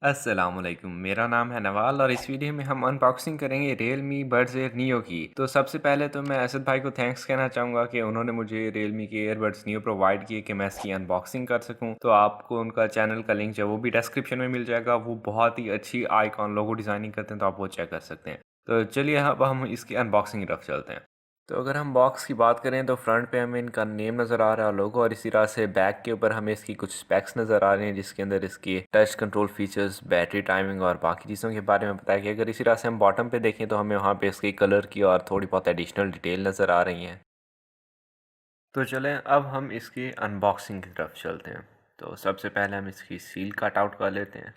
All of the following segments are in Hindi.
अस्सलामुअलैकुम, मेरा नाम है नवाल और इस वीडियो में हम अनबॉक्सिंग करेंगे Realme Buds Air Neo की। तो सबसे पहले तो मैं असद भाई को थैंक्स कहना चाहूँगा कि उन्होंने मुझे Realme के ईयरबड्स Neo प्रोवाइड किए कि मैं इसकी अनबॉक्सिंग कर सकूँ। तो आपको उनका चैनल का लिंक जो है वो भी डिस्क्रिप्शन में मिल जाएगा। वो बहुत ही अच्छी आइकॉन लोगो डिज़ाइनिंग करते हैं, तो आप वो चेक कर सकते हैं। तो चलिए अब हम इसकी अनबॉक्सिंग की तरफ चलते हैं। तो अगर हम बॉक्स की बात करें तो फ्रंट पे हमें इनका नेम नज़र आ रहा है, लोगो, और इसी तरह से बैक के ऊपर हमें इसकी कुछ स्पेक्स नज़र आ रहे हैं जिसके अंदर इसकी touch control features, battery timing और बाकी चीज़ों के बारे में बताया गया। अगर इसी तरह से हम बॉटम पे देखें तो हमें वहाँ पे इसकी कलर की और थोड़ी बहुत एडिशनल डिटेल नज़र आ रही हैं। तो चलें अब हम इसकी अनबॉक्सिंग की तरफ चलते हैं। तो सबसे पहले हम इसकी सील कट आउट कर लेते हैं।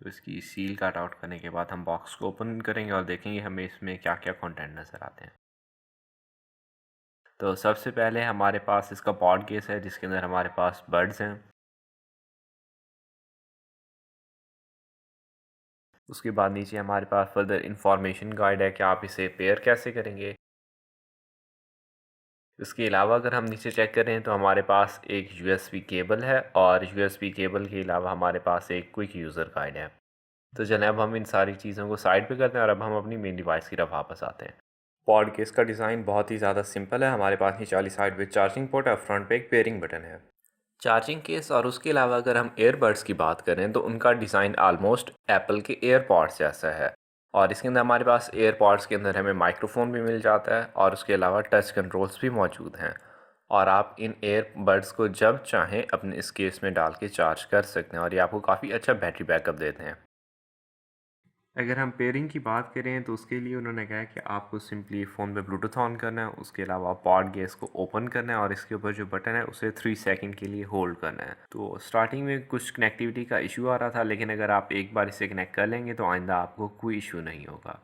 तो इसकी सील कट आउट करने के बाद हम बॉक्स को ओपन करेंगे और देखेंगे हमें इसमें क्या क्या कंटेंट नज़र आते हैं। तो सबसे पहले हमारे पास इसका पॉड केस है जिसके अंदर हमारे पास बड्स हैं। उसके बाद नीचे हमारे पास फर्दर इंफॉर्मेशन गाइड है कि आप इसे पेयर कैसे करेंगे। इसके अलावा अगर हम नीचे चेक करें तो हमारे पास एक यूएसबी केबल है और यूएसबी केबल के अलावा हमारे पास एक क्विक यूज़र गाइड है। तो चलें अब हम इन सारी चीज़ों को साइड पे करते हैं और अब हम अपनी मेन डिवाइस की तरफ वापस आते हैं। पॉड केस का डिज़ाइन बहुत ही ज़्यादा सिंपल है। हमारे पास नीचे वाली साइड पे चार्जिंग पोर्ट है और फ्रंट पे एक पेयरिंग बटन है। चार्जिंग केस और उसके अलावा अगर हम एयरबड्स की बात करें तो उनका डिज़ाइन आलमोस्ट एप्पल के एयरपॉड्स जैसा है। और इसके अंदर हमारे पास एयरपॉड्स के अंदर हमें माइक्रोफोन भी मिल जाता है और उसके अलावा टच कंट्रोल्स भी मौजूद हैं। और आप इन एयरबड्स को जब चाहें अपने इस केस में डाल के चार्ज कर सकते हैं और ये आपको काफ़ी अच्छा बैटरी बैकअप देते हैं। अगर हम पेयरिंग की बात करें तो उसके लिए उन्होंने कहा है कि आपको सिंपली फ़ोन पे ब्लूटूथ ऑन करना है, उसके अलावा पॉड गैस को ओपन करना है और इसके ऊपर जो बटन है उसे 3 सेकंड के लिए होल्ड करना है। तो स्टार्टिंग में कुछ कनेक्टिविटी का इशू आ रहा था, लेकिन अगर आप एक बार इसे कनेक्ट कर लेंगे तो आइंदा आपको कोई इशू नहीं होगा।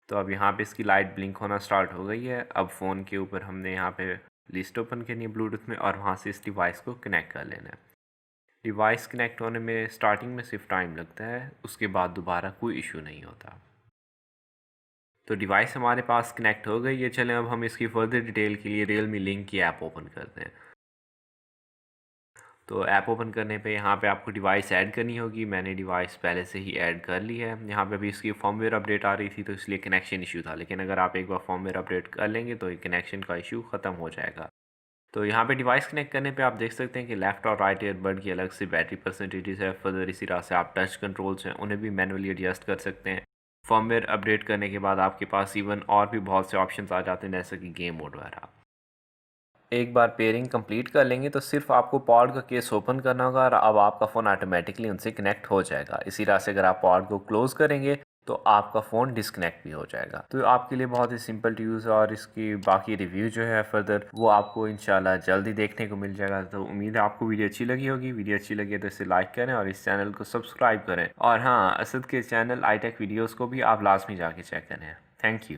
तो अब यहाँ पे इसकी लाइट ब्लिंक होना स्टार्ट हो गई है। अब फ़ोन के ऊपर हमने यहाँ पे लिस्ट ओपन करनी है ब्लूटूथ में और वहाँ से इस डिवाइस को कनेक्ट कर लेना है। डिवाइस कनेक्ट होने में स्टार्टिंग में सिर्फ टाइम लगता है, उसके बाद दोबारा कोई इशू नहीं होता। तो डिवाइस हमारे पास कनेक्ट हो गई है। चलें अब हम इसकी फर्दर डिटेल के लिए Realme लिंक की ऐप ओपन करते हैं। तो ऐप ओपन करने पे यहाँ पे आपको डिवाइस ऐड करनी होगी। मैंने डिवाइस पहले से ही ऐड कर ली है। यहाँ पे अभी इसकी फर्मवेयर अपडेट आ रही थी तो इसलिए कनेक्शन इशू था, लेकिन अगर आप एक बार फर्मवेयर अपडेट कर लेंगे तो कनेक्शन का इशू ख़त्म हो जाएगा। तो यहाँ पे डिवाइस कनेक्ट करने पे आप देख सकते हैं कि लेफ़्ट और राइट ईयरबड की अलग से बैटरी परसेंटेजेस है। फर्दर इसी तरह से आप टच कंट्रोल्स हैं उन्हें भी मैनुअली एडजस्ट कर सकते हैं। फर्मवेयर अपडेट करने के बाद आपके पास इवन और भी बहुत से ऑप्शंस आ जाते हैं जैसे कि गेम मोड वगैरह। एक बार पेयरिंग कंप्लीट कर लेंगे तो सिर्फ आपको पॉड का केस ओपन करना होगा और अब आपका फ़ोन ऑटोमेटिकली उनसे कनेक्ट हो जाएगा। इसी तरह से अगर आप पॉड को क्लोज़ करेंगे तो आपका फ़ोन डिस्कनेक्ट भी हो जाएगा। तो आपके लिए बहुत ही सिंपल टू यूज़ है और इसकी बाकी रिव्यू जो है फर्दर वो आपको इंशाल्लाह जल्दी देखने को मिल जाएगा। तो उम्मीद है आपको वीडियो अच्छी लगी होगी। वीडियो अच्छी लगी तो इसे लाइक करें और इस चैनल को सब्सक्राइब करें। और हाँ, असद के चैनल आई टेक वीडियोज़ को भी आप लाजमी जाके चेक करें। Thank you.